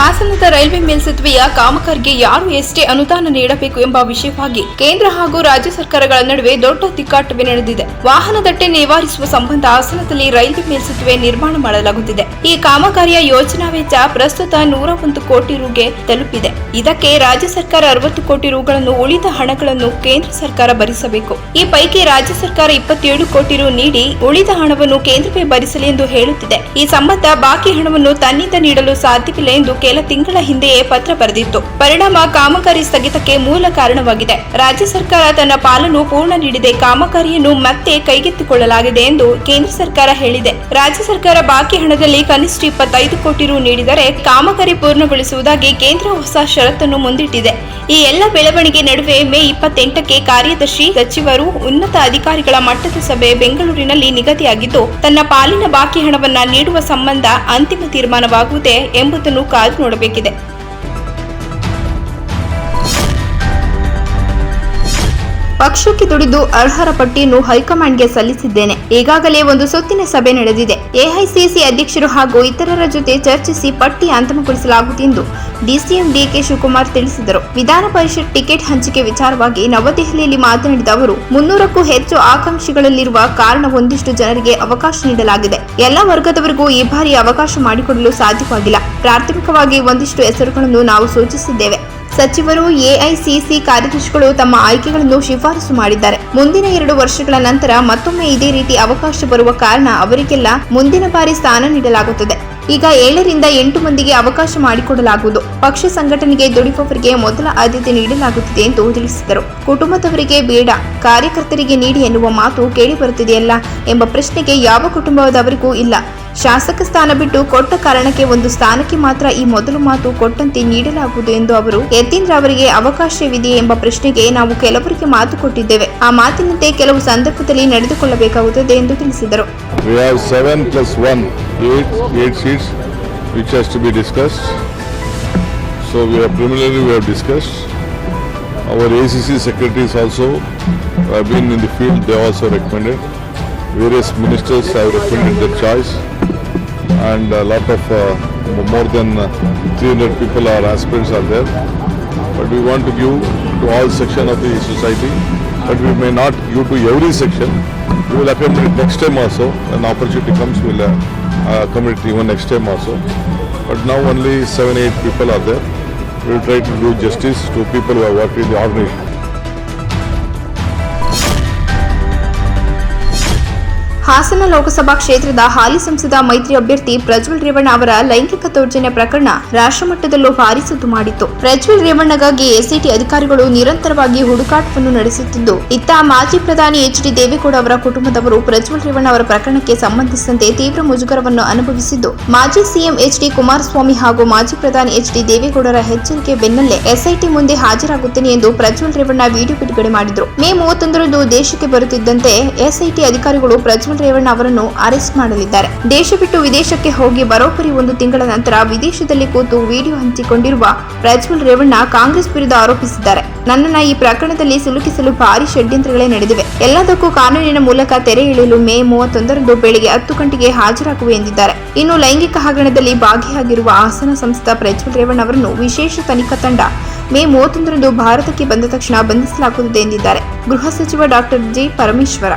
ಹಾಸನದ ರೈಲ್ವೆ ಮೇಲ್ಸೇತುವೆಯ ಕಾಮಗಾರಿಗೆ ಯಾರು ಎಷ್ಟೇ ಅನುದಾನ ನೀಡಬೇಕು ಎಂಬ ವಿಷಯವಾಗಿ ಕೇಂದ್ರ ಹಾಗೂ ರಾಜ್ಯ ಸರ್ಕಾರಗಳ ನಡುವೆ ದೊಡ್ಡ ತಿಕ್ಕಾಟವೇ ನಡೆದಿದೆ. ವಾಹನ ದಟ್ಟಣೆ ನಿವಾರಿಸುವ ಸಂಬಂಧ ಹಾಸನದಲ್ಲಿ ರೈಲ್ವೆ ಮೇಲ್ಸೇತುವೆ ನಿರ್ಮಾಣ ಮಾಡಲಾಗುತ್ತಿದೆ. ಈ ಕಾಮಗಾರಿಯ ಯೋಜನಾ ವೆಚ್ಚ ಪ್ರಸ್ತುತ 101 ಕೋಟಿ ರುಗೆ ತಲುಪಿದೆ. ಇದಕ್ಕೆ ರಾಜ್ಯ ಸರ್ಕಾರ 60 ಕೋಟಿ ರುಗಳನ್ನು ಉಳಿದ ಹಣಗಳನ್ನು ಕೇಂದ್ರ ಸರ್ಕಾರ ಭರಿಸಬೇಕು. ಈ ಪೈಕಿ ರಾಜ್ಯ ಸರ್ಕಾರ 27 ಕೋಟಿ ರು ನೀಡಿ ಉಳಿದ ಹಣವನ್ನು ಕೇಂದ್ರವೇ ಭರಿಸಲಿ ಎಂದು ಹೇಳುತ್ತಿದೆ. ಈ ಸಂಬಂಧ ಬಾಕಿ ಹಣವನ್ನು ತನ್ನಿಂದ ನೀಡಲು ಸಾಧ್ಯವಿಲ್ಲ ಎಂದು ಕೆಲ ತಿಂಗಳ ಹಿಂದೆಯೇ ಪತ್ರ ಬರೆದಿತ್ತು. ಪರಿಣಾಮ ಕಾಮಗಾರಿ ಸ್ಥಗಿತಕ್ಕೆ ಮೂಲ ಕಾರಣವಾಗಿದೆ. ರಾಜ್ಯ ಸರ್ಕಾರ ತನ್ನ ಪಾಲನ್ನು ಪೂರ್ಣ ನೀಡಿದೆ, ಕಾಮಗಾರಿಯನ್ನು ಮತ್ತೆ ಕೈಗೆತ್ತಿಕೊಳ್ಳಲಾಗಿದೆ ಎಂದು ಕೇಂದ್ರ ಸರ್ಕಾರ ಹೇಳಿದೆ. ರಾಜ್ಯ ಸರ್ಕಾರ ಬಾಕಿ ಹಣದಲ್ಲಿ ಕನಿಷ್ಠ 25 ಕೋಟಿ ರು ನೀಡಿದರೆ ಕಾಮಗಾರಿ ಪೂರ್ಣಗೊಳಿಸುವುದಾಗಿ ಕೇಂದ್ರ ಹೊಸ ಷರತ್ತನ್ನು ಮುಂದಿಟ್ಟಿದೆ. ಈ ಎಲ್ಲ ಬೆಳವಣಿಗೆ ನಡುವೆ ಮೇ 28ಕ್ಕೆ ಕಾರ್ಯದರ್ಶಿ ಸಚಿವರು ಉನ್ನತ ಅಧಿಕಾರಿಗಳ ಮಟ್ಟದ ಸಭೆ ಬೆಂಗಳೂರಿನಲ್ಲಿ ನಿಗದಿಯಾಗಿದ್ದು, ತನ್ನ ಪಾಲಿನ ಬಾಕಿ ಹಣವನ್ನ ನೀಡುವ ಸಂಬಂಧ ಅಂತಿಮ ತೀರ್ಮಾನವಾಗುವುದೇ ಎಂಬುದನ್ನು ಕಾದು ನೋಡಬೇಕಿದೆ. ಪಕ್ಷಕ್ಕೆ ದುಡಿದು ಅರ್ಹರ ಪಟ್ಟಿಯನ್ನು ಹೈಕಮಾಂಡ್ಗೆ ಸಲ್ಲಿಸಿದ್ದೇನೆ. ಈಗಾಗಲೇ ಒಂದು ಸುತ್ತಿನ ಸಭೆ ನಡೆದಿದೆ. ಎಐಸಿಸಿ ಅಧ್ಯಕ್ಷರು ಹಾಗೂ ಇತರರ ಜೊತೆ ಚರ್ಚಿಸಿ ಪಟ್ಟಿ ಅಂತಿಮಗೊಳಿಸಲಾಗುವುದು ಎಂದು ಡಿಸಿಎಂ ಡಿಕೆ ಶಿವಕುಮಾರ್ ತಿಳಿಸಿದರು. ವಿಧಾನ ಪರಿಷತ್ ಟಿಕೆಟ್ ಹಂಚಿಕೆ ವಿಚಾರವಾಗಿ ನವದೆಹಲಿಯಲ್ಲಿ ಮಾತನಾಡಿದ ಅವರು, 300ಕ್ಕೂ ಹೆಚ್ಚು ಆಕಾಂಕ್ಷಿಗಳಲ್ಲಿರುವ ಕಾರಣ ಒಂದಿಷ್ಟು ಜನರಿಗೆ ಅವಕಾಶ ನೀಡಲಾಗಿದೆ. ಎಲ್ಲ ವರ್ಗದವರಿಗೂ ಈ ಬಾರಿ ಅವಕಾಶ ಮಾಡಿಕೊಡಲು ಸಾಧ್ಯವಾಗಿಲ್ಲ. ಪ್ರಾಥಮಿಕವಾಗಿ ಒಂದಿಷ್ಟು ಹೆಸರುಗಳನ್ನು ನಾವು ಸೂಚಿಸಿದ್ದೇವೆ. ಸಚಿವರು, ಎಐಸಿಸಿ ಕಾರ್ಯದರ್ಶಿಗಳು ತಮ್ಮ ಆಯ್ಕೆಗಳನ್ನು ಶಿಫಾರಸು ಮಾಡಿದ್ದಾರೆ. ಮುಂದಿನ 2 ವರ್ಷಗಳ ನಂತರ ಮತ್ತೊಮ್ಮೆ ಇದೇ ರೀತಿ ಅವಕಾಶ ಬರುವ ಕಾರಣ ಅವರಿಗೆಲ್ಲ ಮುಂದಿನ ಬಾರಿ ಸ್ಥಾನ ನೀಡಲಾಗುತ್ತದೆ. ಈಗ 7 ರಿಂದ 8 ಮಂದಿಗೆ ಅವಕಾಶ ಮಾಡಿಕೊಡಲಾಗುವುದು. ಪಕ್ಷ ಸಂಘಟನೆಗೆ ದುಡಿಯುವವರಿಗೆ ಮೊದಲ ಆದ್ಯತೆ ನೀಡಲಾಗುತ್ತಿದೆ ಎಂದು ತಿಳಿಸಿದರು. ಕುಟುಂಬದವರಿಗೆ ಬೇಡ, ಕಾರ್ಯಕರ್ತರಿಗೆ ನೀಡಿ ಎನ್ನುವ ಮಾತು ಕೇಳಿಬರುತ್ತಿದೆಯಲ್ಲ ಎಂಬ ಪ್ರಶ್ನೆಗೆ ಯಾವ ಕುಟುಂಬದವರಿಗೂ ಇಲ್ಲ. ಶಾಸಕ ಸ್ಥಾನ ಬಿಟ್ಟು ಕೊಟ್ಟ ಕಾರಣಕ್ಕೆ ಒಂದು ಸ್ಥಾನಕ್ಕೆ ಮಾತ್ರ ಈ ಮೊದಲು ಮಾತು ಕೊಟ್ಟಂತೆ ನೀಡಲಾಗುವುದು ಎಂದು ಅವರು, ಯತೀಂದ್ರ ಅವರಿಗೆ ಅವಕಾಶವಿದೆಯೇ ಎಂಬ ಪ್ರಶ್ನೆಗೆ ನಾವು ಕೆಲವರಿಗೆ ಮಾತು ಕೊಟ್ಟಿದ್ದೇವೆ. ಆ ಮಾತಿನಂತೆ ಕೆಲವು ಸಂದರ್ಭದಲ್ಲಿ ನಡೆದುಕೊಳ್ಳಬೇಕಾಗುತ್ತದೆ ಎಂದು ತಿಳಿಸಿದರು. We have 7 + 1, 8 seats which has to be discussed. So preliminarily we have discussed. Our ACC secretaries also have been in the field. They also recommended. Various ministers have recommended their choice, and a lot of more than 300 people are aspirants are there. But we want to give to all section of the society, but we may not give to every section. We will accommodate next time also. When opportunity comes, we will accommodate even next time also. But now only 7-8 people are there. We will try to do justice to people who have worked in the organization. Hassan Lok Sabha ಕ್ಷೇತ್ರದ ಹಾಲಿ ಸಂಸದ ಮೈತ್ರಿ ಅಭ್ಯರ್ಥಿ ಪ್ರಜ್ವಲ್ ರೇವಣ್ಣ ಅವರ ಲೈಂಗಿಕ ದೌರ್ಜನ್ಯ ಪ್ರಕರಣ ರಾಷ್ಟ್ರಮಟ್ಟದಲ್ಲೂ ಭಾರೀ ಸದ್ದು ಮಾಡಿತ್ತು. ಪ್ರಜ್ವಲ್ ರೇವಣ್ಣಗಾಗಿ ಎಸ್ಐಟಿ ಅಧಿಕಾರಿಗಳು ನಿರಂತರವಾಗಿ ಹುಡುಕಾಟವನ್ನು ನಡೆಸುತ್ತಿದ್ದು, ಇತ್ತ ಮಾಜಿ ಪ್ರಧಾನಿ ಎಚ್.ಡಿ. ದೇವೇಗೌಡ ಅವರ ಕುಟುಂಬದವರು ಪ್ರಜ್ವಲ್ ರೇವಣ್ಣ ಅವರ ಪ್ರಕರಣಕ್ಕೆ ಸಂಬಂಧಿಸಿದಂತೆ ತೀವ್ರ ಮುಜುಗರವನ್ನು ಅನುಭವಿಸಿದ್ದು, ಮಾಜಿ ಸಿಎಂ ಎಚ್.ಡಿ. ಕುಮಾರಸ್ವಾಮಿ ಹಾಗೂ ಮಾಜಿ ಪ್ರಧಾನಿ ಎಚ್.ಡಿ. ದೇವೇಗೌಡರ ಎಚ್ಚರಿಕೆ ಬೆನ್ನಲ್ಲೇ ಎಸ್ಐಟಿ ಮುಂದೆ ಹಾಜರಾಗುತ್ತೇನೆ ಎಂದು ಪ್ರಜ್ವಲ್ ರೇವಣ್ಣ ವಿಡಿಯೋ ಬಿಡುಗಡೆ ಮಾಡಿದ್ರು. ಮೇ 31ರಂದು ದೇಶಕ್ಕೆ ಬರುತ್ತಿದ್ದಂತೆ ಎಸ್ಐಟಿ ಅಧಿಕಾರಿಗಳು ಪ್ರಜ್ವಲ್ ರೇವಣ್ಣ ಅವರನ್ನು ಅರೆಸ್ಟ್ ಮಾಡಲಿದ್ದಾರೆ. ದೇಶ ಬಿಟ್ಟು ವಿದೇಶಕ್ಕೆ ಹೋಗಿ ಬರೋಬ್ಬರಿ 1 ತಿಂಗಳ ನಂತರ ವಿದೇಶದಲ್ಲಿ ಕೂತು ವಿಡಿಯೋ ಹಂಚಿಕೊಂಡಿರುವ ಪ್ರಜ್ವಲ್ ರೇವಣ್ಣ ಕಾಂಗ್ರೆಸ್ ವಿರುದ್ಧ ಆರೋಪಿಸಿದ್ದಾರೆ. ನನ್ನನ್ನ ಈ ಪ್ರಕರಣದಲ್ಲಿ ಸಿಲುಕಿಸಲು ಭಾರಿ ಷಡ್ಯಂತ್ರಗಳೇ ನಡೆದಿವೆ. ಎಲ್ಲದಕ್ಕೂ ಕಾನೂನಿನ ಮೂಲಕ ತೆರೆ ಎಳೆಯಲು ಮೇ 31ರಂದು ಬೆಳಗ್ಗೆ 10 ಗಂಟೆಗೆ ಹಾಜರಾಗುವೆ ಎಂದಿದ್ದಾರೆ. ಇನ್ನು ಲೈಂಗಿಕ ಹಗರಣದಲ್ಲಿ ಭಾಗಿಯಾಗಿರುವ ಹಾಸನ ಸಂಸದ ಪ್ರಜ್ವಲ್ ರೇವಣ್ಣ ಅವರನ್ನು ವಿಶೇಷ ತನಿಖಾ ತಂಡ ಮೇ 31ರಂದು ಭಾರತಕ್ಕೆ ಬಂದ ತಕ್ಷಣ ಬಂಧಿಸಲಾಗುತ್ತದೆ ಎಂದಿದ್ದಾರೆ ಗೃಹ ಸಚಿವ ಡಾಕ್ಟರ್ ಜಿ. ಪರಮೇಶ್ವರ.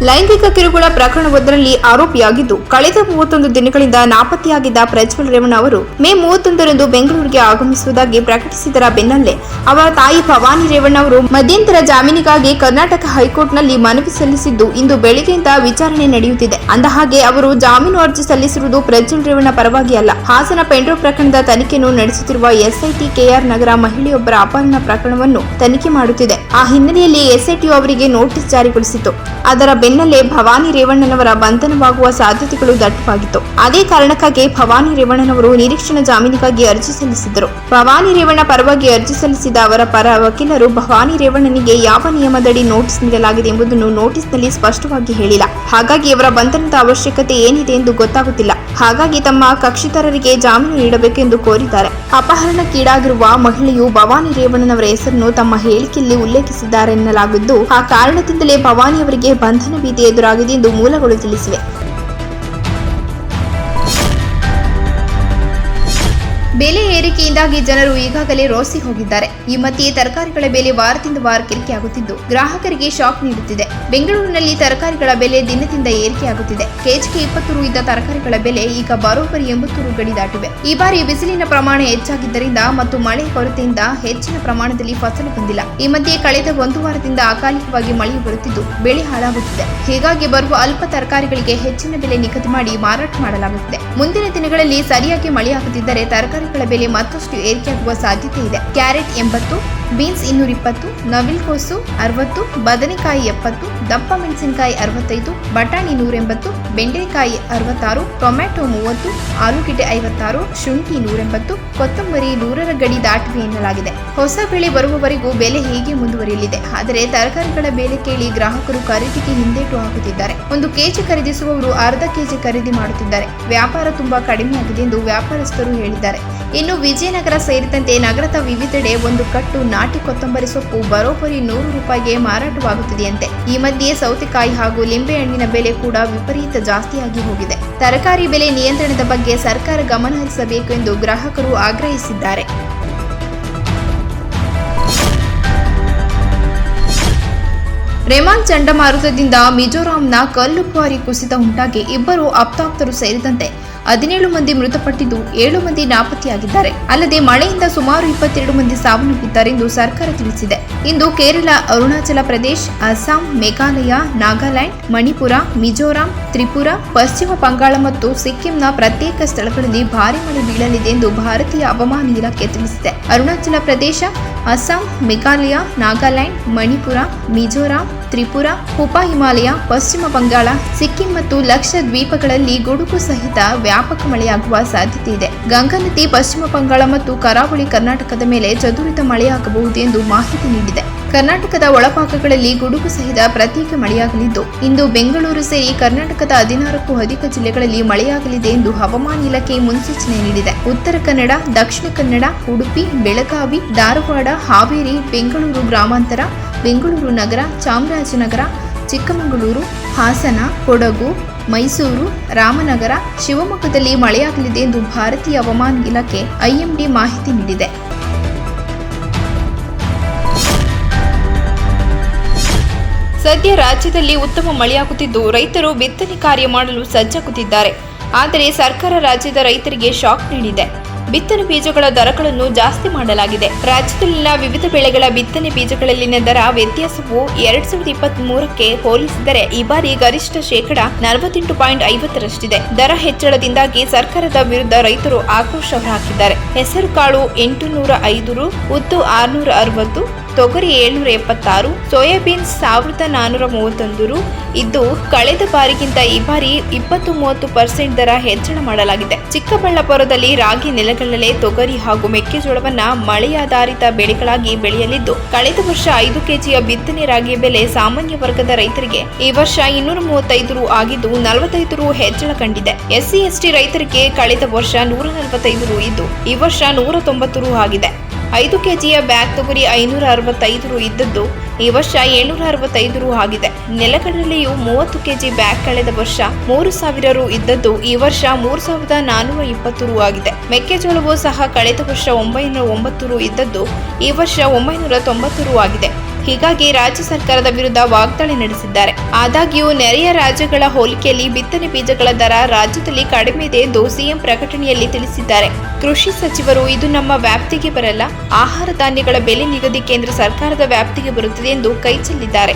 ಲೈಂಗಿಕ ಕಿರುಕುಳ ಪ್ರಕರಣವೊಂದರಲ್ಲಿ ಆರೋಪಿಯಾಗಿದ್ದು, ಕಳೆದ 31 ದಿನಗಳಿಂದ ನಾಪತ್ತೆಯಾಗಿದ್ದ ಪ್ರಜ್ವಲ್ ರೇವಣ್ಣ ಅವರು ಮೇ 31ರಂದು ಬೆಂಗಳೂರಿಗೆ ಆಗಮಿಸುವುದಾಗಿ ಪ್ರಕಟಿಸಿದರ ಬೆನ್ನಲ್ಲೇ ಅವರ ತಾಯಿ ಭವಾನಿ ರೇವಣ್ಣ ಅವರು ಮಧ್ಯಂತರ ಜಾಮೀನಿಗಾಗಿ ಕರ್ನಾಟಕ ಹೈಕೋರ್ಟ್ನಲ್ಲಿ ಮನವಿ ಸಲ್ಲಿಸಿದ್ದು, ಇಂದು ಬೆಳಗ್ಗೆಯಿಂದ ವಿಚಾರಣೆ ನಡೆಯುತ್ತಿದೆ. ಅಂದಹಾಗೆ ಅವರು ಜಾಮೀನು ಅರ್ಜಿ ಸಲ್ಲಿಸಿರುವುದು ಪ್ರಜ್ವಲ್ ರೇವಣ್ಣ ಪರವಾಗಿ ಅಲ್ಲ. ಹಾಸನ ಪೆಂಡ್ರೋ ಪ್ರಕರಣದ ತನಿಖೆಯನ್ನು ನಡೆಸುತ್ತಿರುವ ಎಸ್ಐಟಿ ಕೆಆರ್ ನಗರ ಮಹಿಳೆಯೊಬ್ಬರ ಅಪಹರಣ ಪ್ರಕರಣವನ್ನು ತನಿಖೆ ಮಾಡುತ್ತಿದೆ. ಆ ಹಿನ್ನೆಲೆಯಲ್ಲಿ ಎಸ್ಐಟಿಯು ಅವರಿಗೆ ನೋಟಿಸ್ ಜಾರಿಗೊಳಿಸಿತ್ತು. ಅದರ ಬೆನ್ನಲ್ಲೇ ಭವಾನಿ ರೇವಣ್ಣನವರ ಬಂಧನವಾಗುವ ಸಾಧ್ಯತೆಗಳು ದಟ್ಟವಾಗಿತ್ತು. ಅದೇ ಕಾರಣಕ್ಕಾಗಿ ಭವಾನಿ ರೇವಣ್ಣನವರು ನಿರೀಕ್ಷಣಾ ಜಾಮೀನಿಗಾಗಿ ಅರ್ಜಿ ಸಲ್ಲಿಸಿದ್ದರು. ಭವಾನಿ ರೇವಣ್ಣ ಪರವಾಗಿ ಅರ್ಜಿ ಸಲ್ಲಿಸಿದ ಅವರ ಪರ ವಕೀಲರು ಭವಾನಿ ರೇವಣ್ಣನಿಗೆ ಯಾವ ನಿಯಮದಡಿ ನೋಟಿಸ್ ನೀಡಲಾಗಿದೆ ಎಂಬುದನ್ನು ನೋಟಿಸ್ನಲ್ಲಿ ಸ್ಪಷ್ಟವಾಗಿ ಹೇಳಿಲ್ಲ. ಹಾಗಾಗಿ ಅವರ ಬಂಧನದ ಅವಶ್ಯಕತೆ ಏನಿದೆ ಎಂದು ಗೊತ್ತಾಗುತ್ತಿಲ್ಲ. ಹಾಗಾಗಿ ತಮ್ಮ ಕಕ್ಷಿದಾರರಿಗೆ ಜಾಮೀನು ನೀಡಬೇಕೆಂದು ಕೋರಿದ್ದಾರೆ. ಅಪಹರಣಕ್ಕೀಡಾಗಿರುವ ಮಹಿಳೆಯು ಭವಾನಿ ರೇವಣ್ಣನವರ ಹೆಸರನ್ನು ತಮ್ಮ ಹೇಳಿಕೆಯಲ್ಲಿ ಉಲ್ಲೇಖಿಸಿದ್ದಾರೆ ಎನ್ನಲಾಗಿದ್ದು, ಆ ಕಾರಣದಿಂದಲೇ ಭವಾನಿ ಅವರಿಗೆ ಬಂಧನ ಭೀತಿ ಎದುರಾಗಿದೆ ಎಂದು ಮೂಲಗಳು ತಿಳಿಸಿವೆ. ಬೆಲೆ ಏರಿಕೆಯಿಂದಾಗಿ ಜನರು ಈಗಾಗಲೇ ರೋಸಿ ಹೋಗಿದ್ದಾರೆ. ಈ ಮಧ್ಯೆ ತರಕಾರಿಗಳ ಬೆಲೆ ವಾರದಿಂದ ವಾರಕ್ಕೆ ಆಗುತ್ತಿದ್ದು ಗ್ರಾಹಕರಿಗೆ ಶಾಕ್ ನೀಡುತ್ತಿದೆ. ಬೆಂಗಳೂರಿನಲ್ಲಿ ತರಕಾರಿಗಳ ಬೆಲೆ ದಿನದಿಂದ ಏರಿಕೆಯಾಗುತ್ತಿದೆ. ಕೆಜಿಗೆ 20 ರು ಇದ್ದ ತರಕಾರಿಗಳ ಬೆಲೆ ಈಗ ಬರೋಬ್ಬರಿ 80 ರು ಗಡಿ ದಾಟಿವೆ. ಈ ಬಾರಿ ಬಿಸಿಲಿನ ಪ್ರಮಾಣ ಹೆಚ್ಚಾಗಿದ್ದರಿಂದ ಮತ್ತು ಮಳೆ ಕೊರತೆಯಿಂದ ಹೆಚ್ಚಿನ ಪ್ರಮಾಣದಲ್ಲಿ ಫಸಲು ಬಂದಿಲ್ಲ. ಈ ಮಧ್ಯೆ ಕಳೆದ ಒಂದು ವಾರದಿಂದ ಅಕಾಲಿಕವಾಗಿ ಮಳೆ ಬರುತ್ತಿದ್ದು ಬೆಳೆ ಹಾಳಾಗುತ್ತಿದೆ. ಹೀಗಾಗಿ ಬರುವ ಅಲ್ಪ ತರಕಾರಿಗಳಿಗೆ ಹೆಚ್ಚಿನ ಬೆಲೆ ನಿಗದಿ ಮಾಡಿ ಮಾರಾಟ ಮಾಡಲಾಗುತ್ತಿದೆ. ಮುಂದಿನ ದಿನಗಳಲ್ಲಿ ಸರಿಯಾಗಿ ಮಳೆಯಾಗುತ್ತಿದ್ದರೆ ತರಕಾರಿಗಳ ಬೆಲೆ ಮತ್ತಷ್ಟು ಏರಿಕೆಯಾಗುವ ಸಾಧ್ಯತೆ ಇದೆ. ಕ್ಯಾರೆಟ್ 80, ಬೀನ್ಸ್ 220, ನವಿಲುಕೋಸು 60, ಬದನೆಕಾಯಿ 70, ದಪ್ಪ ಮೆಣಸಿನಕಾಯಿ 65, ಬಟಾಣಿ 180, ಬೆಂಡೆಕಾಯಿ 66, ಟೊಮ್ಯಾಟೊ 30, ಆಲೂಗೆಡ್ಡೆ 56, ಶುಂಠಿ 180, ಕೊತ್ತಂಬರಿ 100ರ ಗಡಿ ದಾಟಿವೆ ಎನ್ನಲಾಗಿದೆ. ಹೊಸ ಬೆಳೆ ಬರುವವರೆಗೂ ಬೆಲೆ ಹೀಗೆ ಮುಂದುವರಿಯಲಿದೆ. ಆದರೆ ತರಕಾರಿಗಳ ಬೆಲೆ ಕೇಳಿ ಗ್ರಾಹಕರು ಖರೀದಿಗೆ ಹಿಂದೇಟು ಹಾಕುತ್ತಿದ್ದಾರೆ. 1 ಕೆಜಿ ಖರೀದಿಸುವವರು ಅರ್ಧ ಕೆಜಿ ಖರೀದಿ ಮಾಡುತ್ತಿದ್ದಾರೆ. ವ್ಯಾಪಾರ ತುಂಬಾ ಕಡಿಮೆಯಾಗಿದೆ ಎಂದು ವ್ಯಾಪಾರಸ್ಥರು ಹೇಳಿದ್ದಾರೆ. ಇನ್ನು ವಿಜಯನಗರ ಸೇರಿದಂತೆ ನಗರದ ವಿವಿಧೆಡೆ 1 ಕಟ್ಟು ನಾಟಿ ಕೊತ್ತಂಬರಿ ಸೊಪ್ಪು ಬರೋಬ್ಬರಿ 100 ರೂಪಾಯಿಗೆ ಮಾರಾಟವಾಗುತ್ತಿದೆಯಂತೆ. ಈ ಮಧ್ಯೆ ಸೌತೆಕಾಯಿ ಹಾಗೂ ಲಿಂಬೆಹಣ್ಣಿನ ಬೆಲೆ ಕೂಡ ವಿಪರೀತ ಜಾಸ್ತಿಯಾಗಿ ಹೋಗಿದೆ. ತರಕಾರಿ ಬೆಲೆ ನಿಯಂತ್ರಣದ ಬಗ್ಗೆ ಸರ್ಕಾರ ಗಮನ ಹರಿಸಬೇಕು ಎಂದು ಗ್ರಾಹಕರು ಆಗ್ರಹಿಸಿದ್ದಾರೆ. ರೆಮಾನ್ ಚಂಡಮಾರುತದಿಂದ ಮಿಜೋರಾಂನ ಕಲ್ಲುಕ್ವಾರಿ ಕುಸಿತ ಉಂಟಾಗಿ 2 ಆಪ್ತಾಪ್ತರು ಸೇರಿದಂತೆ 17 ಮಂದಿ ಮೃತಪಟ್ಟಿದ್ದು 7 ಮಂದಿ ನಾಪತ್ತೆಯಾಗಿದ್ದಾರೆ. ಅಲ್ಲದೆ ಮಳೆಯಿಂದ ಸುಮಾರು 22 ಮಂದಿ ಸಾವನ್ನಪ್ಪಿದ್ದಾರೆ ಎಂದು ಸರ್ಕಾರ ತಿಳಿಸಿದೆ. ಇಂದು ಕೇರಳ, ಅರುಣಾಚಲ ಪ್ರದೇಶ, ಅಸ್ಸಾಂ, ಮೇಘಾಲಯ, ನಾಗಾಲ್ಯಾಂಡ್, ಮಣಿಪುರ, ಮಿಜೋರಾಂ, ತ್ರಿಪುರಾ, ಪಶ್ಚಿಮ ಬಂಗಾಳ ಮತ್ತು ಸಿಕ್ಕಿಂನ ಪ್ರತ್ಯೇಕ ಸ್ಥಳಗಳಲ್ಲಿ ಭಾರೀ ಮಳೆ ಬೀಳಲಿದೆ ಎಂದು ಭಾರತೀಯ ಹವಾಮಾನ ಇಲಾಖೆ ತಿಳಿಸಿದೆ. ಅರುಣಾಚಲ ಪ್ರದೇಶ, ಅಸ್ಸಾಂ, ಮೇಘಾಲಯ, ನಾಗಾಲ್ಯಾಂಡ್, ಮಣಿಪುರ, ಮಿಜೋರಾಂ, ತ್ರಿಪುರಾ, ಉಪ ಹಿಮಾಲಯ, ಪಶ್ಚಿಮ ಬಂಗಾಳ, ಸಿಕ್ಕಿಂ ಮತ್ತು ಲಕ್ಷದ್ವೀಪಗಳಲ್ಲಿ ಗುಡುಗು ಸಹಿತ ವ್ಯಾಪಕ ಮಳೆಯಾಗುವ ಸಾಧ್ಯತೆ ಇದೆ. ಗಂಗಾ ನದಿ ಪಶ್ಚಿಮ ಬಂಗಾಳ ಮತ್ತು ಕರಾವಳಿ ಕರ್ನಾಟಕದ ಮೇಲೆ ಚದುರಿದ ಮಳೆಯಾಗಬಹುದು ಎಂದು ಮಾಹಿತಿ ನೀಡಿದೆ. ಕರ್ನಾಟಕದ ಒಳಭಾಗಗಳಲ್ಲಿ ಗುಡುಗು ಸಹಿತ ಪ್ರತ್ಯೇಕ ಮಳೆಯಾಗಲಿದ್ದು ಇಂದು ಬೆಂಗಳೂರು ಸೇರಿ ಕರ್ನಾಟಕದ 16ಕ್ಕೂ ಅಧಿಕ ಜಿಲ್ಲೆಗಳಲ್ಲಿ ಮಳೆಯಾಗಲಿದೆ ಎಂದು ಹವಾಮಾನ ಇಲಾಖೆ ಮುನ್ಸೂಚನೆ ನೀಡಿದೆ. ಉತ್ತರ ಕನ್ನಡ, ದಕ್ಷಿಣ ಕನ್ನಡ, ಉಡುಪಿ, ಬೆಳಗಾವಿ, ಧಾರವಾಡ, ಹಾವೇರಿ, ಬೆಂಗಳೂರು ಗ್ರಾಮಾಂತರ, ಬೆಂಗಳೂರು ನಗರ, ಚಾಮರಾಜನಗರ, ಚಿಕ್ಕಮಗಳೂರು, ಹಾಸನ, ಕೊಡಗು, ಮೈಸೂರು, ರಾಮನಗರ, ಶಿವಮೊಗ್ಗದಲ್ಲಿ ಮಳೆಯಾಗಲಿದೆ ಎಂದು ಭಾರತೀಯ ಹವಾಮಾನ ಇಲಾಖೆ ಐಎಂಡಿ ಮಾಹಿತಿ ನೀಡಿದೆ. ಸದ್ಯ ರಾಜ್ಯದಲ್ಲಿ ಉತ್ತಮ ಮಳೆಯಾಗುತ್ತಿದ್ದು ರೈತರು ಬಿತ್ತನೆ ಕಾರ್ಯ ಮಾಡಲು ಸಜ್ಜಾಗುತ್ತಿದ್ದಾರೆ. ಆದರೆ ಸರ್ಕಾರ ರಾಜ್ಯದ ರೈತರಿಗೆ ಶಾಕ್ ನೀಡಿದೆ. ಬಿತ್ತನೆ ಬೀಜಗಳ ದರಗಳನ್ನು ಜಾಸ್ತಿ ಮಾಡಲಾಗಿದೆ. ರಾಜ್ಯದಲ್ಲಿನ ವಿವಿಧ ಬೆಳೆಗಳ ಬಿತ್ತನೆ ಬೀಜಗಳಲ್ಲಿನ ದರ ವ್ಯತ್ಯಾಸವು 2023ಕ್ಕೆ ಹೋಲಿಸಿದರೆ ಈ ಬಾರಿ ಗರಿಷ್ಠ ಶೇಕಡ 48.50ರಷ್ಟಿದೆ. ದರ ಹೆಚ್ಚಳದಿಂದಾಗಿ ಸರ್ಕಾರದ ವಿರುದ್ಧ ರೈತರು ಆಕ್ರೋಶ ಹೊರಹಾಕಿದ್ದಾರೆ. ಹೆಸರು ಕಾಳು 805 ರು, ಉದ್ದು 660, ತೊಗರಿ 776, ಸೋಯಾಬೀನ್ 1431 ರು ಇದ್ದು ಕಳೆದ ಬಾರಿಗಿಂತ ಈ ಬಾರಿ 20-30% ದರ ಹೆಚ್ಚಳ ಮಾಡಲಾಗಿದೆ. ಚಿಕ್ಕಬಳ್ಳಾಪುರದಲ್ಲಿ ರಾಗಿ ನೆಲಗಡಲೆ, ತೊಗರಿ ಹಾಗೂ ಮೆಕ್ಕೆಜೋಳವನ್ನ ಮಳೆಯಾಧಾರಿತ ಬೆಳೆಗಳಾಗಿ ಬೆಳೆಯಲಿದ್ದು ಕಳೆದ ವರ್ಷ 5 ಕೆಜಿಯ ಬಿತ್ತನೆ ರಾಗಿ ಬೆಲೆ ಸಾಮಾನ್ಯ ವರ್ಗದ ರೈತರಿಗೆ ಈ ವರ್ಷ 235 ರು ಆಗಿದ್ದು 45 ರು ಹೆಚ್ಚಳ ಕಂಡಿದೆ. ಎಸ್ಸಿ ಎಸ್ಟಿ ರೈತರಿಗೆ ಕಳೆದ ವರ್ಷ 145 ರು ಇದ್ದು ಈ ವರ್ಷ 190 ರು ಆಗಿದೆ. 5 ಕೆಜಿಯ ಬ್ಯಾಗ್ ತೊಗರಿ 565 ರು ಇದ್ದದ್ದು ಈ ವರ್ಷ 765 ರು ಆಗಿದೆ. ನೆಲಗಡಲೆಯು 30 ಕೆಜಿ ಬ್ಯಾಗ್ ಕಳೆದ ವರ್ಷ 3000 ರು ಇದ್ದದ್ದು ಈ ವರ್ಷ 3420 ರು ಆಗಿದೆ. ಮೆಕ್ಕೆಜೋಳವು ಸಹ ಕಳೆದ ವರ್ಷ 909 ರು ಇದ್ದದ್ದು ಈ ವರ್ಷ 990 ರು ಆಗಿದೆ. ಹೀಗಾಗಿ ರಾಜ್ಯ ಸರ್ಕಾರದ ವಿರುದ್ಧ ವಾಗ್ದಾಳಿ ನಡೆಸಿದ್ದಾರೆ. ಆದಾಗ್ಯೂ ನೆರೆಯ ರಾಜ್ಯಗಳ ಹೋಲಿಕೆಯಲ್ಲಿ ಬಿತ್ತನೆ ಬೀಜಗಳ ದರ ರಾಜ್ಯದಲ್ಲಿ ಕಡಿಮೆ ಇದೆ ಎಂದು ಸಿಎಂ ಪ್ರಕಟಣೆಯಲ್ಲಿ ತಿಳಿಸಿದ್ದಾರೆ. ಕೃಷಿ ಸಚಿವರು ಇದು ನಮ್ಮ ವ್ಯಾಪ್ತಿಗೆ ಬರಲ್ಲ, ಆಹಾರ ಧಾನ್ಯಗಳ ಬೆಲೆ ನಿಗದಿ ಕೇಂದ್ರ ಸರ್ಕಾರದ ವ್ಯಾಪ್ತಿಗೆ ಬರುತ್ತದೆ ಎಂದು ಕೈಚೆಲ್ಲಿದ್ದಾರೆ.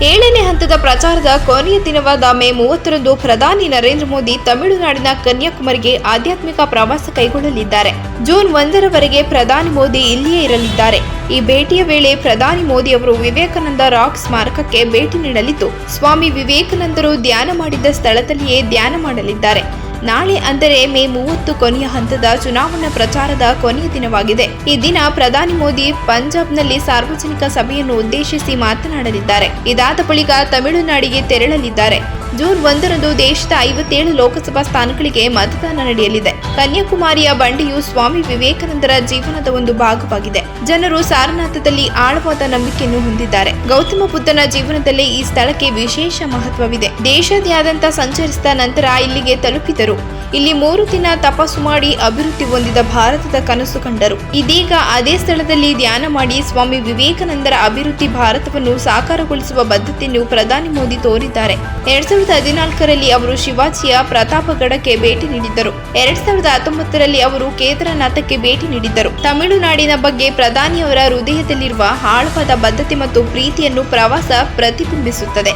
ಏಳನೇ ಹಂತದ ಪ್ರಚಾರದ ಕೊನೆಯ ದಿನವಾದ ಮೇ 30ರಂದು ಪ್ರಧಾನಿ ನರೇಂದ್ರ ಮೋದಿ ತಮಿಳುನಾಡಿನ ಕನ್ಯಾಕುಮಾರಿಗೆ ಆಧ್ಯಾತ್ಮಿಕ ಪ್ರವಾಸ ಕೈಗೊಳ್ಳಲಿದ್ದಾರೆ. ಜೂನ್ 1ರವರೆಗೆ ಪ್ರಧಾನಿ ಮೋದಿ ಇಲ್ಲಿಯೇ ಇರಲಿದ್ದಾರೆ. ಈ ಭೇಟಿಯ ವೇಳೆ ಪ್ರಧಾನಿ ಮೋದಿ ಅವರು ವಿವೇಕಾನಂದ ರಾಕ್ ಸ್ಮಾರಕಕ್ಕೆ ಭೇಟಿ ನೀಡಲಿದ್ದು ಸ್ವಾಮಿ ವಿವೇಕಾನಂದರು ಧ್ಯಾನ ಮಾಡಿದ್ದ ಸ್ಥಳದಲ್ಲಿಯೇ ಧ್ಯಾನ ಮಾಡಲಿದ್ದಾರೆ. ನಾಳೆ ಅಂದರೆ ಮೇ 30 ಕೊನೆಯ ಹಂತದ ಚುನಾವಣಾ ಪ್ರಚಾರದ ಕೊನೆಯ ದಿನವಾಗಿದೆ. ಈ ದಿನ ಪ್ರಧಾನಿ ಮೋದಿ ಪಂಜಾಬ್ನಲ್ಲಿ ಸಾರ್ವಜನಿಕ ಸಭೆಯನ್ನು ಉದ್ದೇಶಿಸಿ ಮಾತನಾಡಲಿದ್ದಾರೆ. ಇದಾದ ಬಳಿಕ ತಮಿಳುನಾಡಿಗೆ ತೆರಳಲಿದ್ದಾರೆ. ಜೂನ್ 1ರಂದು ದೇಶದ 57 ಲೋಕಸಭಾ ಸ್ಥಾನಗಳಿಗೆ ಮತದಾನ ನಡೆಯಲಿದೆ. ಕನ್ಯಾಕುಮಾರಿಯ ಬಂಡೆಯು ಸ್ವಾಮಿ ವಿವೇಕಾನಂದರ ಜೀವನದ ಒಂದು ಭಾಗವಾಗಿದೆ. ಜನರು ಸಾರನಾಥದಲ್ಲಿ ಆಳವಾದ ನಂಬಿಕೆಯನ್ನು ಹೊಂದಿದ್ದಾರೆ. ಗೌತಮ ಬುದ್ಧನ ಜೀವನದಲ್ಲಿ ಈ ಸ್ಥಳಕ್ಕೆ ವಿಶೇಷ ಮಹತ್ವವಿದೆ. ದೇಶಾದ್ಯಂತ ಸಂಚರಿಸಿದ ನಂತರ ಇಲ್ಲಿಗೆ ತಲುಪಿದರು. ಇಲ್ಲಿ 3 ದಿನ ತಪಸ್ಸು ಮಾಡಿ ಅಭಿವೃದ್ಧಿ ಹೊಂದಿದ ಭಾರತದ ಕನಸು ಕಂಡರು. ಇದೀಗ ಅದೇ ಸ್ಥಳದಲ್ಲಿ ಧ್ಯಾನ ಮಾಡಿ ಸ್ವಾಮಿ ವಿವೇಕಾನಂದರ ಅಭಿವೃದ್ಧಿ ಭಾರತವನ್ನು ಸಾಕಾರಗೊಳಿಸುವ ಬದ್ಧತೆಯನ್ನು ಪ್ರಧಾನಿ ಮೋದಿ ತೋರಿದ್ದಾರೆ. 2014ರಲ್ಲಿ ಅವರು ಶಿವಾಜಿಯ ಪ್ರತಾಪಗಢಕ್ಕೆ ಭೇಟಿ ನೀಡಿದ್ದರು. 2019ರಲ್ಲಿ ಅವರು ಕೇದಾರನಾಥಕ್ಕೆ ಭೇಟಿ ನೀಡಿದ್ದರು. ತಮಿಳುನಾಡಿನ ಬಗ್ಗೆ ಪ್ರಧಾನಿಯವರ ಹೃದಯದಲ್ಲಿರುವ ಆಳವಾದ ಬದ್ಧತೆ ಮತ್ತು ಪ್ರೀತಿಯನ್ನು ಪ್ರವಾಸ ಪ್ರತಿಬಿಂಬಿಸುತ್ತದೆ.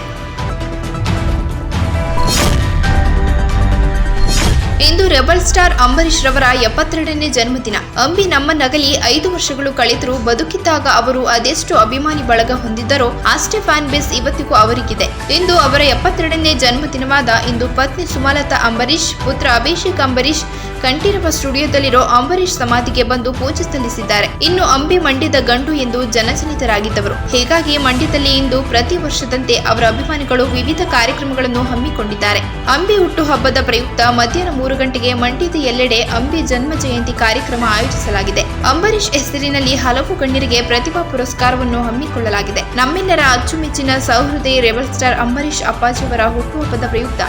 ಇಂದು ರೆಬಲ್ ಸ್ಟಾರ್ ಅಂಬರೀಶ್ ರವರ 72ನೇ ಜನ್ಮದಿನ. ಅಂಬಿ ನಮ್ಮ ನಗಲಿ 5 ವರ್ಷಗಳು ಕಳೆದರೂ ಬದುಕಿದ್ದಾಗ ಅವರು ಅದೆಷ್ಟು ಅಭಿಮಾನಿ ಬಳಗ ಹೊಂದಿದ್ದರೋ ಅಷ್ಟೇ ಫ್ಯಾನ್ ಬೇಸ್ ಇವತ್ತಿಗೂ ಅವರಿಗಿದೆ. ಇಂದು ಅವರ 72ನೇ ಜನ್ಮದಿನವಾದ ಇಂದು ಪತ್ನಿ ಸುಮಲತಾ ಅಂಬರೀಶ್, ಪುತ್ರ ಅಭಿಷೇಕ್ ಅಂಬರೀಶ್ ಕಂಠೀರವ ಸ್ಟುಡಿಯೋದಲ್ಲಿರೋ ಅಂಬರೀಶ್ ಸಮಾಧಿಗೆ ಬಂದು ಪೂಜೆ ಸಲ್ಲಿಸಿದ್ದಾರೆ. ಇನ್ನು ಅಂಬಿ ಮಂಡ್ಯದ ಗಂಡು ಎಂದು ಜನಜನಿತರಾಗಿದ್ದವರು. ಹೀಗಾಗಿ ಮಂಡ್ಯದಲ್ಲಿ ಇಂದು ಪ್ರತಿ ವರ್ಷದಂತೆ ಅವರ ಅಭಿಮಾನಿಗಳು ವಿವಿಧ ಕಾರ್ಯಕ್ರಮಗಳನ್ನು ಹಮ್ಮಿಕೊಂಡಿದ್ದಾರೆ. ಅಂಬಿ ಹುಟ್ಟು ಹಬ್ಬದ ಪ್ರಯುಕ್ತ ಮಧ್ಯಾಹ್ನ 3 ಗಂಟೆಗೆ ಮಂಡ್ಯದ ಎಲ್ಲೆಡೆ ಅಂಬಿ ಜನ್ಮ ಜಯಂತಿ ಕಾರ್ಯಕ್ರಮ ಆಯೋಜಿಸಲಾಗಿದೆ. ಅಂಬರೀಶ್ ಹೆಸರಿನಲ್ಲಿ ಹಲವು ಗಣ್ಯರಿಗೆ ಪ್ರತಿಭಾ ಪುರಸ್ಕಾರವನ್ನು ಹಮ್ಮಿಕೊಳ್ಳಲಾಗಿದೆ. ನಮ್ಮೆಲ್ಲರ ಅಚ್ಚುಮೆಚ್ಚಿನ ಸಹೃದಯ ರೆಬಲ್ ಸ್ಟಾರ್ ಅಂಬರೀಶ್ ಅಪ್ಪಾಜಿಯವರ ಹುಟ್ಟುಹಬ್ಬದ ಪ್ರಯುಕ್ತ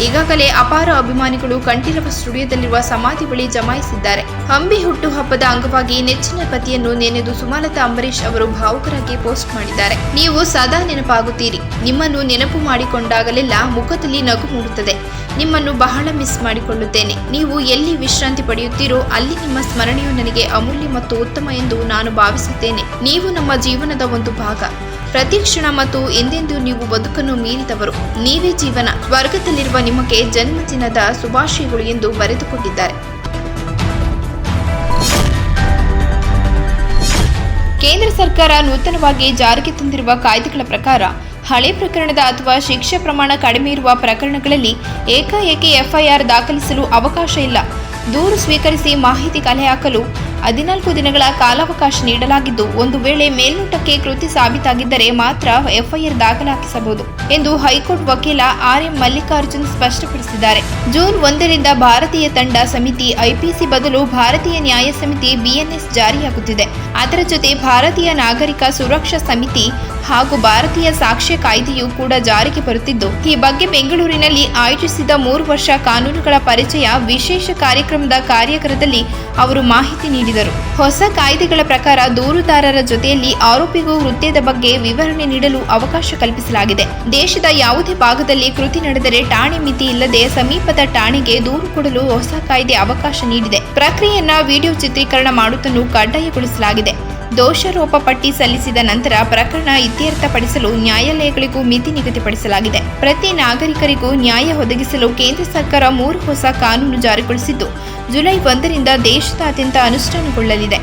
ಈಗಾಗಲೇ ಅಪಾರ ಅಭಿಮಾನಿಗಳು ಕಂಠೀರವ ಸ್ಟುಡಿಯೋದಲ್ಲಿರುವ ಸಮಾಧಿ ಬಳಿ ಜಮಾಯಿಸಿದ್ದಾರೆ. ಅಂಬಿ ಹುಟ್ಟುಹಬ್ಬದ ಅಂಗವಾಗಿ ನೆಚ್ಚಿನ ಪತಿಯನ್ನು ನೆನೆದು ಸುಮಲತಾ ಅಂಬರೀಶ್ ಅವರು ಭಾವುಕರಾಗಿ ಪೋಸ್ಟ್ ಮಾಡಿದ್ದಾರೆ. ನೀವು ಸದಾ ನೆನಪಾಗುತ್ತೀರಿ. ನಿಮ್ಮನ್ನು ನೆನಪು ಮಾಡಿಕೊಂಡಾಗಲೆಲ್ಲ ಮುಖದಲ್ಲಿ ನಗು ಮೂಡುತ್ತದೆ. ನಿಮ್ಮನ್ನು ಬಹಳ ಮಿಸ್ ಮಾಡಿಕೊಳ್ಳುತ್ತೇನೆ. ನೀವು ಎಲ್ಲಿ ವಿಶ್ರಾಂತಿ ಪಡೆಯುತ್ತೀರೋ ಅಲ್ಲಿ ನಿಮ್ಮ ಸ್ಮರಣೆಯು ನನಗೆ ಅಮೂಲ್ಯ ಮತ್ತು ಉತ್ತಮ ಎಂದು ನಾನು ಭಾವಿಸುತ್ತೇನೆ. ನೀವು ನಮ್ಮ ಜೀವನದ ಒಂದು ಭಾಗ. ಪ್ರತಿ ಕ್ಷಣ ಮತ್ತು ಎಂದೆಂದೂ ನೀವು ಬದುಕನ್ನು ಮೀರಿದವರು. ನೀವೇ ಜೀವನ. ಸ್ವರ್ಗದಲ್ಲಿರುವ ನಿಮಗೆ ಜನ್ಮದಿನದ ಶುಭಾಶಯಗಳು ಎಂದು ಬರೆದುಕೊಂಡಿದ್ದಾರೆ. ಕೇಂದ್ರ ಸರ್ಕಾರ ನೂತನವಾಗಿ ಜಾರಿಗೆ ತಂದಿರುವ ಕಾಯ್ದೆಗಳ ಪ್ರಕಾರ ಹಳೆ ಪ್ರಕರಣದ ಅಥವಾ ಶಿಕ್ಷೆ ಪ್ರಮಾಣ ಕಡಿಮೆ ಇರುವ ಪ್ರಕರಣಗಳಲ್ಲಿ ಏಕಾಏಕಿ ಎಫ್ಐಆರ್ ದಾಖಲಿಸಲು ಅವಕಾಶ ಇಲ್ಲ. ದೂರು ಸ್ವೀಕರಿಸಿ ಮಾಹಿತಿ ಕಲೆ ಹಾಕಲು 14 ದಿನಗಳ ಕಾಲಾವಕಾಶ ನೀಡಲಾಗಿದ್ದು, ಒಂದು ವೇಳೆ ಮೇಲ್ನೋಟಕ್ಕೆ ಕೃತಿ ಸಾಬೀತಾಗಿದ್ದರೆ ಮಾತ್ರ ಎಫ್ಐಆರ್ ದಾಖಲಾಗಿಸಬಹುದು ಎಂದು ಹೈಕೋರ್ಟ್ ವಕೀಲ ಆರ್.ಎಂ. ಮಲ್ಲಿಕಾರ್ಜುನ್ ಸ್ಪಷ್ಟಪಡಿಸಿದ್ದಾರೆ. ಜೂನ್ 1ರಿಂದ ಭಾರತೀಯ ತಂಡ ಸಮಿತಿ ಐಪಿಸಿ ಬದಲು ಭಾರತೀಯ ನ್ಯಾಯ ಸಮಿತಿ ಬಿಎನ್ಎಸ್ ಜಾರಿಯಾಗುತ್ತಿದೆ. ಅದರ ಜೊತೆ ಭಾರತೀಯ ನಾಗರಿಕ ಸುರಕ್ಷಾ ಸಮಿತಿ ಹಾಗೂ ಭಾರತೀಯ ಸಾಕ್ಷ್ಯ ಕಾಯ್ದೆಯೂ ಕೂಡ ಜಾರಿಗೆ ಬರುತ್ತಿದ್ದು, ಈ ಬಗ್ಗೆ ಬೆಂಗಳೂರಿನಲ್ಲಿ ಆಯೋಜಿಸಿದ 3 ವರ್ಷ ಕಾನೂನುಗಳ ಪರಿಚಯ ವಿಶೇಷ ಕಾರ್ಯಕ್ರಮದ ಕಾರ್ಯಾಗಾರದಲ್ಲಿ ಅವರು ಮಾಹಿತಿ ನೀಡಿದರು. ಹೊಸ ಕಾಯ್ದೆಗಳ ಪ್ರಕಾರ ದೂರುದಾರರ ಜೊತೆಯಲ್ಲಿ ಆರೋಪಿಗೂ ಕೃತ್ಯದ ಬಗ್ಗೆ ವಿವರಣೆ ನೀಡಲು ಅವಕಾಶ ಕಲ್ಪಿಸಲಾಗಿದೆ. ದೇಶದ ಯಾವುದೇ ಭಾಗದಲ್ಲಿ ಕೃತಿ ನಡೆದರೆ ಠಾಣೆ ಮಿತಿ ಇಲ್ಲದೆ ಸಮೀಪದ ಠಾಣೆಗೆ ದೂರು ಕೊಡಲು ಹೊಸ ಕಾಯ್ದೆ ಅವಕಾಶ ನೀಡಿದೆ. ಪ್ರಕ್ರಿಯೆಯನ್ನ ವಿಡಿಯೋ ಚಿತ್ರೀಕರಣ ಮಾಡುವುದನ್ನು ಕಡ್ಡಾಯಗೊಳಿಸಲಾಗಿದೆ. ದೋಷಾರೋಪ ಪಟ್ಟಿ ಸಲ್ಲಿಸಿದ ನಂತರ ಪ್ರಕರಣ ಇತ್ಯರ್ಥಪಡಿಸಲು ನ್ಯಾಯಾಲಯಗಳಿಗೂ ಮಿತಿ ನಿಗದಿಪಡಿಸಲಾಗಿದೆ. ಪ್ರತಿ ನಾಗರಿಕರಿಗೂ ನ್ಯಾಯ ಒದಗಿಸಲು ಕೇಂದ್ರ ಸರ್ಕಾರ 3 ಹೊಸ ಕಾನೂನು ಜಾರಿಗೊಳಿಸಿದ್ದು, ಜುಲೈ 1ರಿಂದ ದೇಶದಾದ್ಯಂತ ಅನುಷ್ಠಾನಗೊಳ್ಳಲಿದೆ.